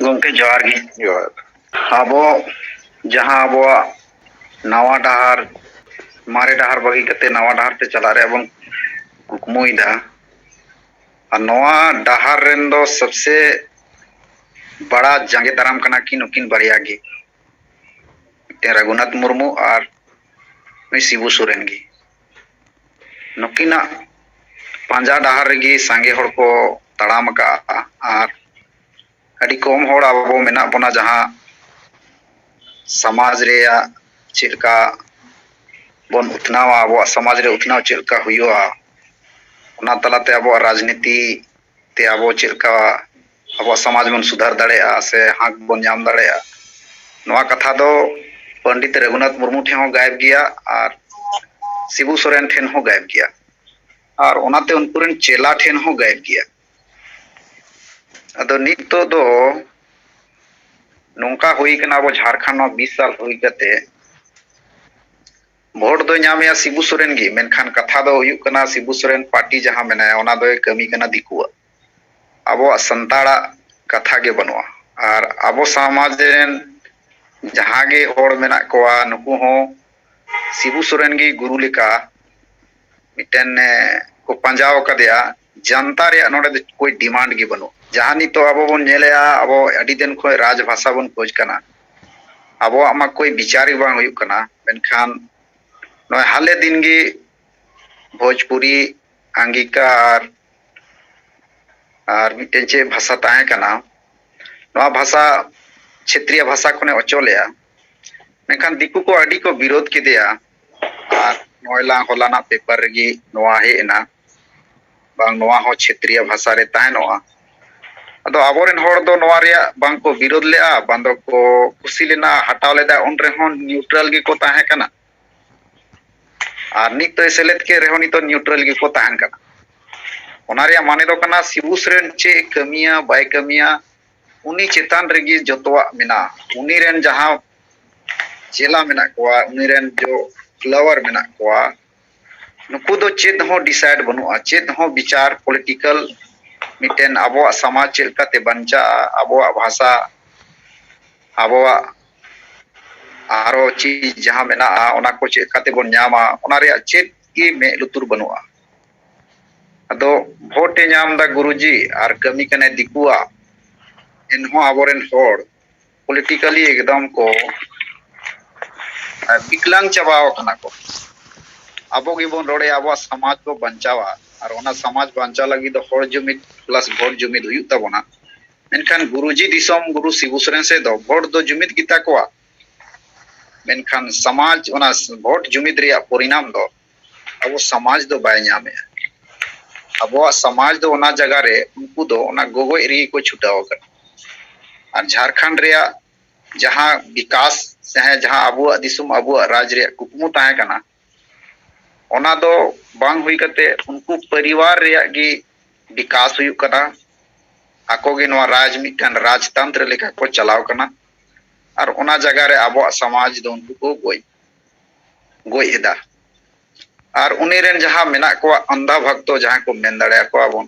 गंके जोहार गे जोहार आबो जहां आबो नवा डहार मारे डहार बगी कते नवा डहार ते चला रे बन कुकमुइदा और नवा डहार रेन दो सबसे बड़ा जांगे दाराम कना की नुकिन बारिया गे ते रघुनाथ मुर्मू और शिबू सोरेन गे नुकिना पांजा डहार रेगी सांगे हड़ को तड़ाम का और अड़ी कम हड़ आबो मेना बना जहां समाज रे चेलका बन उतनावा आबो समाज रे उतनाव चेलका हुआ उना तलाते आबो राजनीति ते आबो चेलका आबो समाज बन सुधार दाड़ेया से हाक बन नाम दाड़ेया नवा कथा दो पंडित रघुनाथ मुर्मू ठे हो गायब गया और शिबू सोरेन ठेन हो गायब गया और उनाते उनकुरेन चेला ठेन हो गायब गया अदो नितो दो नोंका हुई कना आबो झारखंड में 20 साल हुई कते भोट दो नामेया शिबू सोरेन गे मेनखान कथा दो हुई कना शिबू सोरेन पार्टी जहां मेनाया ओना दो कमी कना दिकुआ आबो संताड़ा कथा गे बनुआ और आबो समाज रेन जहां गे होड़ मेना कोआ नुकु हो शिबू सोरेन गे गुरु लेका मिटन को पंजाव कदेया जनता रे नोडे दो कोई डिमांड गे बनु जहां नि तो आबो बन नेलेया आबो अडी दिन खोय राजभाषा बन खोज कना आबो आमा कोई विचार बांग हुई कना मेनखान नय हाले दिन गे भोजपुरी अंगिका और मिटन चे भाषा ताहे कना नवा भाषा क्षेत्रीय भाषा कोने अचोलेया मेनखान दिकु को अडी को विरोध किदेया और नोयला होलाना पेपर गी नवा हेना बांग नवा हो क्षेत्रीय भाषा रे ताहेनोआ अदो आबोरेन होड़ दो नवा रे बांग को विरोध लेआ बांदो को खुशी लेना हटाव लेदा उन रे हो न्यूट्रल गी को ताहे कना और नित तो सेलेद के रेहो नित तो न्यूट्रल गी को ताहन कना ओना रे माने दो कना शिबू सोरेन चे कमिया बाय कमिया उनी चेतान रेगी जतवा मेना उनी रेन जहां चेला मेना कोआ उनी रेन जो फ्लावर मेना कोआ नुकु दो चेत हो डिसाइड बनुआ चेत हो विचार पॉलिटिकल मिटेन आबो समाज चेलका ते बंचा आबो भाषा आबो आरो चीज जहां मेना ओना को चेलका ते बन नामा ओना रे चेत की मे लुतुर बनुआ अदो भोटे नाम दा गुरुजी और कमी कने दिकुआ इनहो आबोरेन होड़ पॉलिटिकली एकदम को विकलांग चबाव कना को आबो गिबोन रोड़े आबो समाज को बंचावा और ओना समाज बंचा लगी दो होड़ जुमिद प्लस भोट जुमिद हुई तबोना मेनखान गुरुजी दिसोम गुरु शिबू सोरेन से दो भोट दो जुमिद गिता कोआ मेनखान समाज ओना भोट जुमिद रिया परिणाम दो अब समाज दो बाय नामे अब समाज दो ओना जगह रे उनको दो ओना गोगो एरी को छुटाव कर और झारखंड रिया जहां विकास से है जहां अबुआ दिसुम अबुआ राज रे कुकमु ताहे कना ओना दो बांग हुई कते उनको परिवार रिया गी विकास हुई कना आको गे नवा राज मिटन राजतंत्र लेका को चलाव कना और ओना जगह रे अबुआ समाज दो उनको को गोय एदा और उनी रेन जहां मेना को अंधा भक्तो जहां को मेन दाड़े को आबोन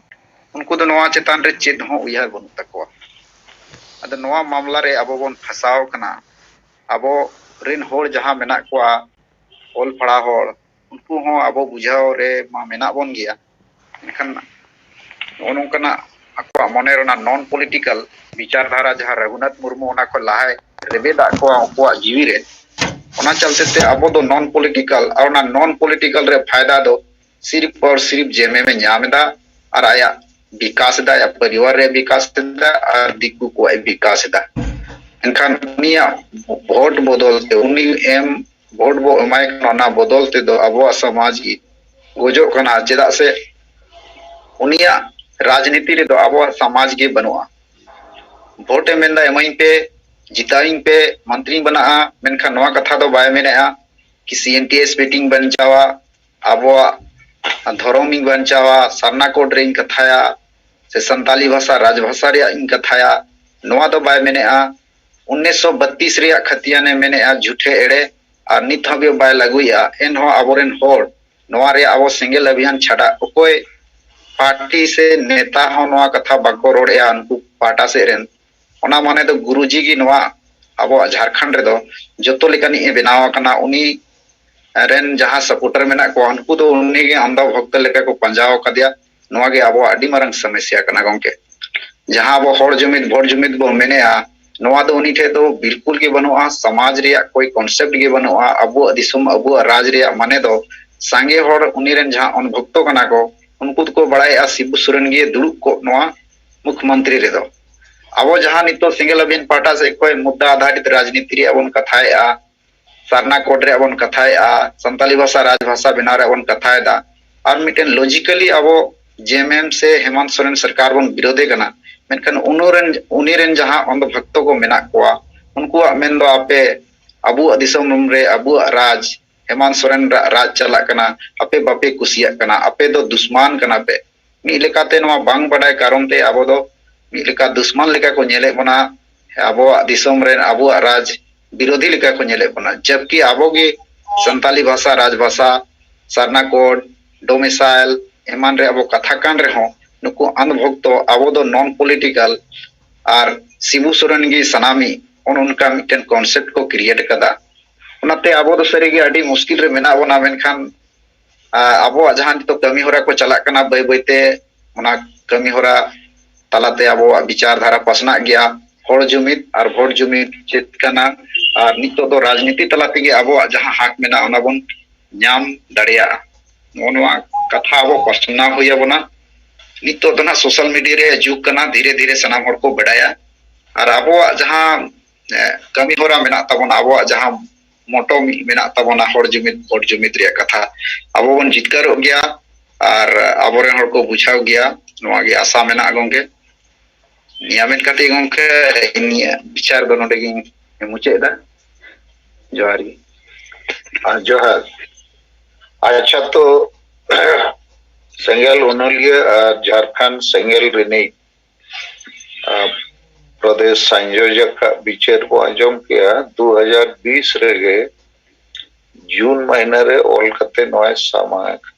उनको दो नवा चेतान रे चेत हो उयार बनु तको अद नवा मामला रे अबो बन फसाव कना अबो रिन होड़ जहां मेना को ओल पड़ा होड़ उनको हो अबो बुझाव रे मा मेना बन गया एनखान ओनोकना अको मने रोना नॉन पॉलिटिकल विचारधारा जहां रघुनाथ मुर्मू ओना को लाहे रेबेदा को जीवी रे ओना चलते ते अबो दो नॉन पॉलिटिकल और ना नॉन पॉलिटिकल रे फायदा दो सिर्फ और सिर्फ जेमे में नामदा और आया विकास दा या परिवार रे विकास दा और दिकु को विकास दा एनखान उनिया भोट बदलते उनी एम भोट बो एमाय ना बदलते दो अबो समाज की गोजो कना चेदा से उनिया राजनीति रे दो अबो समाज के बनुआ भोटे मेंदा एमाई पे जिताइंग पे मंत्री बना मेनखान नवा कथा दो बाय मेना कि सीएनटीएस मीटिंग बंचावा आबो धरोमिंग बंचावा सरना कोड रे कथाया से संताली भाषा राजभाषा रे इन कथाया नवा दो बाय मेना 1932 रे खतिया ने मेना झूठे एड़े और नित हबे बाय लगुया एन हो आबोरेन होड़ नवा रे आबो सिंगल अभियान छाड़ा ओकोय पार्टी से नेता हो नवा कथा बाको रोड़या उनको पाटा से रेन ओना माने दो गुरुजी गी नवा अब झारखंड रे दो जतो लेकानी ए बनाव कना उनी रेन जहां सपोर्टर मेना को उनको दो उनी गे अंधा भक्त लेका को पंजाव कदिया नवा गे अब अडी मारंग समस्या कना गंके जहां अब हर जुमिद भोट जुमिद बो मेनेया नवा दो उनी ठे दो बिल्कुल गे बनुआ समाज रिया कोई कॉन्सेप्ट गे बनुआ अबो दिसुम अबो राज रिया माने दो सांगे हर उनी रेन जहां अन भक्तो कना को उनको को बड़ाया शिबू सोरेन गे दुड़ुब को नवा मुख्यमंत्री रे दो अब जहां नितो सिंगल अभिन पाटा से कोई मुद्दा आधारित राजनीति रे अबन कथाया सारना कोड रे अबन कथाया संताली भाषा राजभाषा बनाव रे अबन कथायदा और मिटेन लॉजिकली अब जेएमएम से हेमंत सोरेन सरकार बन विरोधे कना मेनखान उनीरेन जहां अंध भक्तो को मेना कोआ उनको मेन दो आपे अबु दिसम रे अबु राज हेमंत सोरेन राज चला कना आपे बापे कुसिया कना आपे दो दुश्मन कना पे मी लेकाते नवा बांग बडाय कारण ते अब दो मिलका दुश्मन लेका को नेले बना अबो दिसम रे अबो राज विरोधी लेका को नेले बना जबकि अबो गे संताली भाषा राजभाषा सरना कोड डोमिसाइल एमान रे अबो कथा कान रे हो नुको अनभक्तो अबो दो नॉन पॉलिटिकल और शिबू सोरेन गे सनामी उनका मिटन कॉन्सेप्ट को क्रिएट कदा उनाते अबो दो सरी गे अडी मुश्किल रे मेना बना मेनखान अबो जहां तो कमी होरा को चला कना बय बयते उना कमी होरा तालाते अब विचारधारा पसना गया हर जुमिद और भोट जुमिद चेत कना और नितो दो राजनीति तलाते अब जहां हक मेना ओना बन नाम दाड़िया नोनवा कथा अब पसना हुई बना नितो दो ना सोशल मीडिया रे जुग कना धीरे धीरे सनाम हर को बडाया और अब जहां कमी होरा मेना तबन अब जहां मोटो मेना तबना हर जुमिद भोट जुमिद रे कथा अब बन जितकर गया और अब हर को बुझाव गया नोआ गे आशा मेना गंगे नियामित कते गंके इनिया विचार दो नोडे गे मुचेदा जोहार गे जोहार अच्छा तो सेंगल उनलिया झारखंड सेंगल रिनी प्रदेश संयोजक विचार को आंजम किया 2020 रे जून महीना रे ऑल कते नोय सामाक